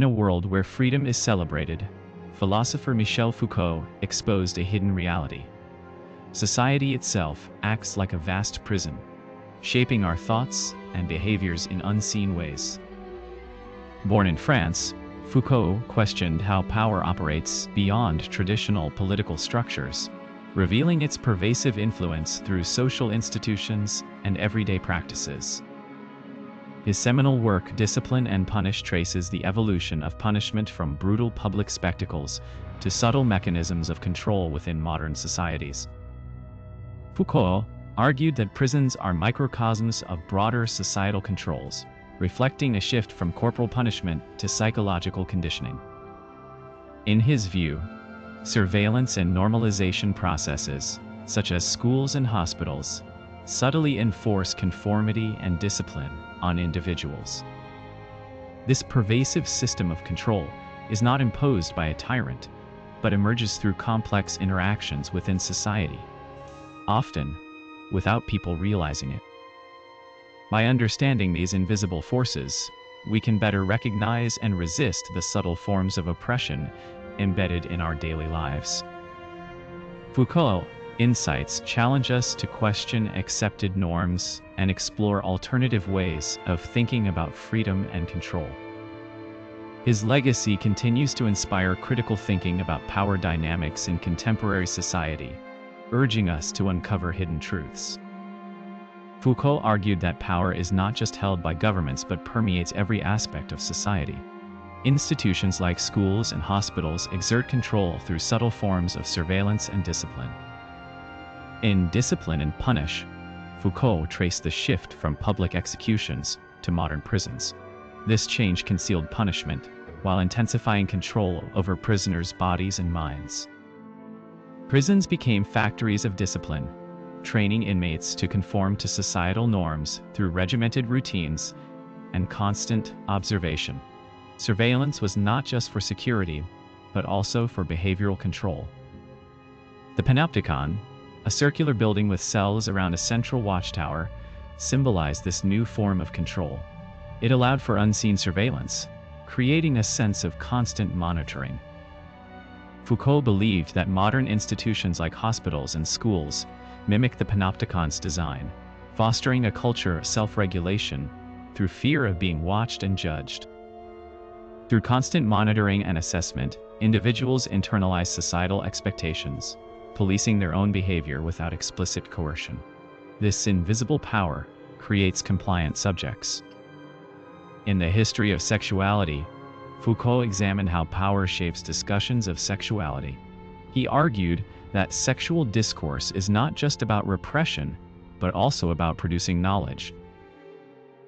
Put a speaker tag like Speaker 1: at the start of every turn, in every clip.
Speaker 1: In a world where freedom is celebrated, philosopher Michel Foucault exposed a hidden reality. Society itself acts like a vast prison, shaping our thoughts and behaviors in unseen ways. Born in France, Foucault questioned how power operates beyond traditional political structures, revealing its pervasive influence through social institutions and everyday practices. His seminal work, Discipline and Punish, traces the evolution of punishment from brutal public spectacles to subtle mechanisms of control within modern societies. Foucault argued that prisons are microcosms of broader societal controls, reflecting a shift from corporal punishment to psychological conditioning. In his view, surveillance and normalization processes, such as schools and hospitals, subtly enforce conformity and discipline on individuals. This pervasive system of control is not imposed by a tyrant, but emerges through complex interactions within society, often without people realizing it. By understanding these invisible forces, we can better recognize and resist the subtle forms of oppression embedded in our daily lives. Foucault's insights challenge us to question accepted norms and explore alternative ways of thinking about freedom and control. His legacy continues to inspire critical thinking about power dynamics in contemporary society, urging us to uncover hidden truths. Foucault argued that power is not just held by governments but permeates every aspect of society. Institutions like schools and hospitals exert control through subtle forms of surveillance and discipline. In Discipline and Punish, Foucault traced the shift from public executions to modern prisons. This change concealed punishment while intensifying control over prisoners' bodies and minds. Prisons became factories of discipline, training inmates to conform to societal norms through regimented routines and constant observation. Surveillance was not just for security, but also for behavioral control. The Panopticon, a circular building with cells around a central watchtower, symbolized this new form of control. It allowed for unseen surveillance, creating a sense of constant monitoring. Foucault believed that modern institutions like hospitals and schools mimic the Panopticon's design, fostering a culture of self-regulation through fear of being watched and judged. Through constant monitoring and assessment, individuals internalize societal expectations, policing their own behavior without explicit coercion. This invisible power creates compliant subjects. In The History of Sexuality, Foucault examined how power shapes discussions of sexuality. He argued that sexual discourse is not just about repression, but also about producing knowledge.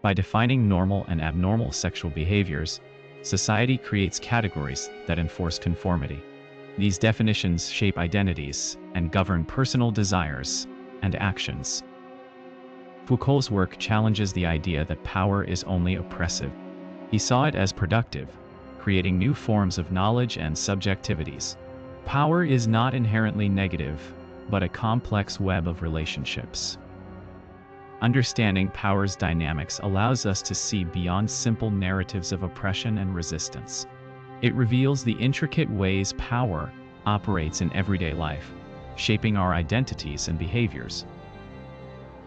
Speaker 1: By defining normal and abnormal sexual behaviors, society creates categories that enforce conformity. These definitions shape identities and govern personal desires and actions. Foucault's work challenges the idea that power is only oppressive. He saw it as productive, creating new forms of knowledge and subjectivities. Power is not inherently negative, but a complex web of relationships. Understanding power's dynamics allows us to see beyond simple narratives of oppression and resistance. It reveals the intricate ways power operates in everyday life, shaping our identities and behaviors.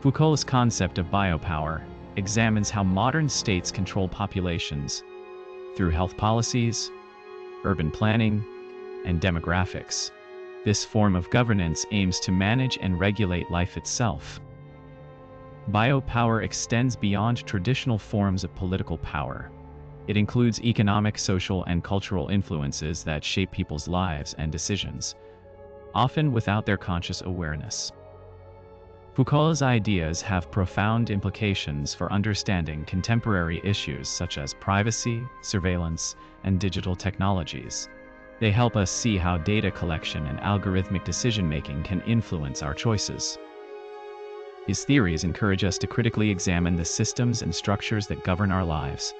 Speaker 1: Foucault's concept of biopower examines how modern states control populations through health policies, urban planning, and demographics. This form of governance aims to manage and regulate life itself. Biopower extends beyond traditional forms of political power. It includes economic, social, and cultural influences that shape people's lives and decisions, often without their conscious awareness. Foucault's ideas have profound implications for understanding contemporary issues such as privacy, surveillance, and digital technologies. They help us see how data collection and algorithmic decision-making can influence our choices. His theories encourage us to critically examine the systems and structures that govern our lives.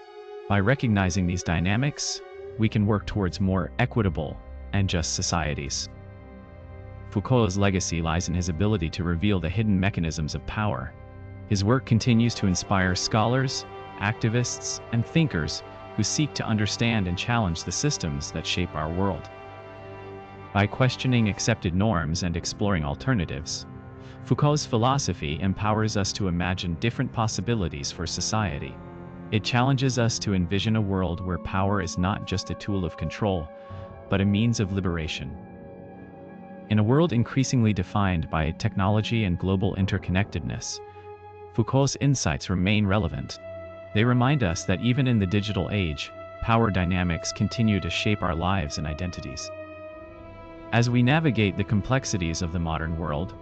Speaker 1: By recognizing these dynamics, we can work towards more equitable and just societies. Foucault's legacy lies in his ability to reveal the hidden mechanisms of power. His work continues to inspire scholars, activists, and thinkers who seek to understand and challenge the systems that shape our world. By questioning accepted norms and exploring alternatives, Foucault's philosophy empowers us to imagine different possibilities for society. It challenges us to envision a world where power is not just a tool of control, but a means of liberation. In a world increasingly defined by technology and global interconnectedness, Foucault's insights remain relevant. They remind us that even in the digital age, power dynamics continue to shape our lives and identities. As we navigate the complexities of the modern world,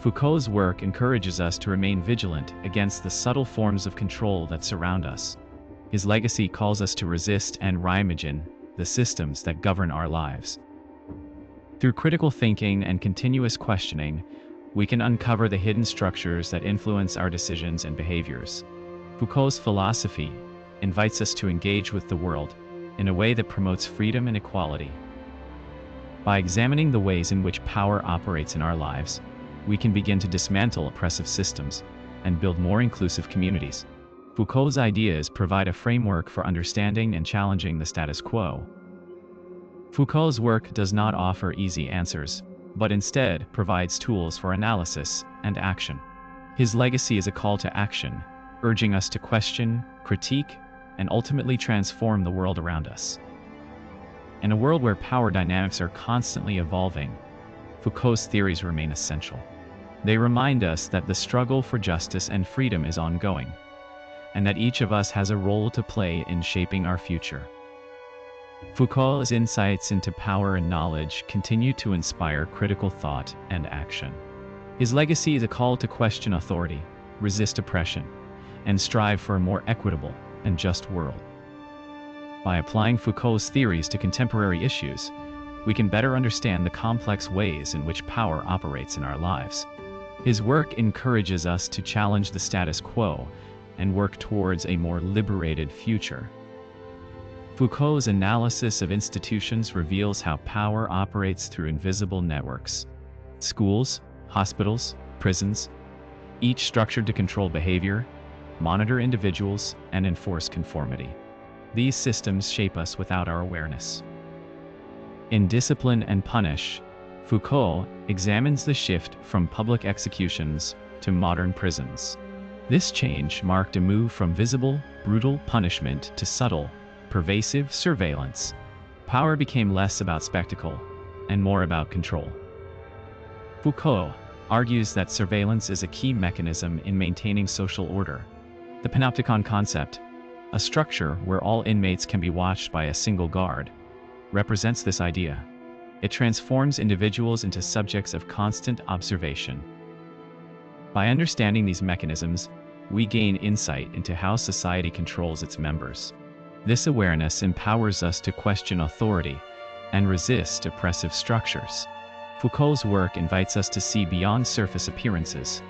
Speaker 1: Foucault's work encourages us to remain vigilant against the subtle forms of control that surround us. His legacy calls us to resist and reimagine the systems that govern our lives. Through critical thinking and continuous questioning, we can uncover the hidden structures that influence our decisions and behaviors. Foucault's philosophy invites us to engage with the world in a way that promotes freedom and equality. By examining the ways in which power operates in our lives, we can begin to dismantle oppressive systems and build more inclusive communities. Foucault's ideas provide a framework for understanding and challenging the status quo. Foucault's work does not offer easy answers, but instead provides tools for analysis and action. His legacy is a call to action, urging us to question, critique, and ultimately transform the world around us. In a world where power dynamics are constantly evolving, Foucault's theories remain essential. They remind us that the struggle for justice and freedom is ongoing, and that each of us has a role to play in shaping our future. Foucault's insights into power and knowledge continue to inspire critical thought and action. His legacy is a call to question authority, resist oppression, and strive for a more equitable and just world. By applying Foucault's theories to contemporary issues, we can better understand the complex ways in which power operates in our lives. His work encourages us to challenge the status quo and work towards a more liberated future. Foucault's analysis of institutions reveals how power operates through invisible networks. Schools, hospitals, prisons, each structured to control behavior, monitor individuals, and enforce conformity. These systems shape us without our awareness. In Discipline and Punish, Foucault examines the shift from public executions to modern prisons. This change marked a move from visible, brutal punishment to subtle, pervasive surveillance. Power became less about spectacle and more about control. Foucault argues that surveillance is a key mechanism in maintaining social order. The panopticon concept, a structure where all inmates can be watched by a single guard, represents this idea. It transforms individuals into subjects of constant observation. By understanding these mechanisms, we gain insight into how society controls its members. This awareness empowers us to question authority and resist oppressive structures. Foucault's work invites us to see beyond surface appearances.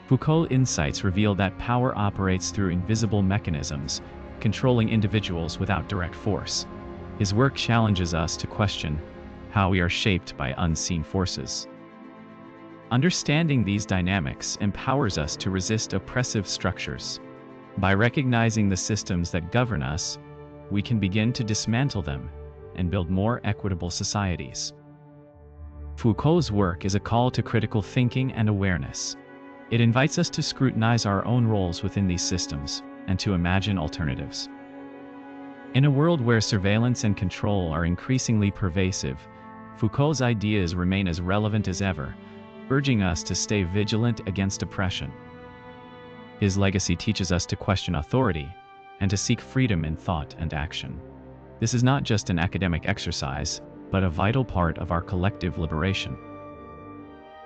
Speaker 1: Foucault's insights reveal that power operates through invisible mechanisms, controlling individuals without direct force. His work challenges us to question how we are shaped by unseen forces. Understanding these dynamics empowers us to resist oppressive structures. By recognizing the systems that govern us, we can begin to dismantle them and build more equitable societies. Foucault's work is a call to critical thinking and awareness. It invites us to scrutinize our own roles within these systems and to imagine alternatives. In a world where surveillance and control are increasingly pervasive, Foucault's ideas remain as relevant as ever, urging us to stay vigilant against oppression. His legacy teaches us to question authority and to seek freedom in thought and action. This is not just an academic exercise, but a vital part of our collective liberation.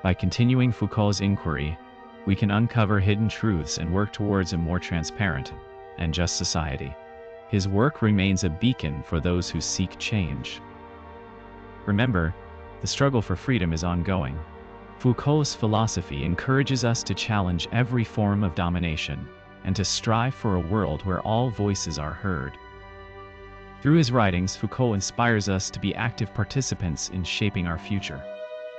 Speaker 1: By continuing Foucault's inquiry, we can uncover hidden truths and work towards a more transparent and just society. His work remains a beacon for those who seek change. Remember, the struggle for freedom is ongoing. Foucault's philosophy encourages us to challenge every form of domination and to strive for a world where all voices are heard. Through his writings, Foucault inspires us to be active participants in shaping our future.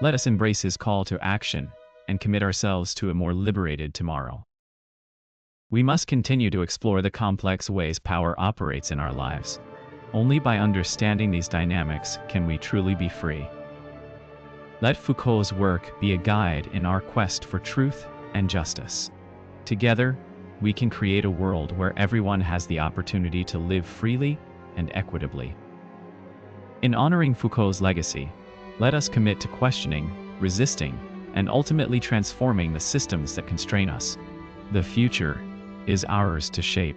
Speaker 1: Let us embrace his call to action and commit ourselves to a more liberated tomorrow. We must continue to explore the complex ways power operates in our lives. Only by understanding these dynamics can we truly be free. Let Foucault's work be a guide in our quest for truth and justice. Together, we can create a world where everyone has the opportunity to live freely and equitably. In honoring Foucault's legacy, let us commit to questioning, resisting, and ultimately transforming the systems that constrain us. The future is ours to shape.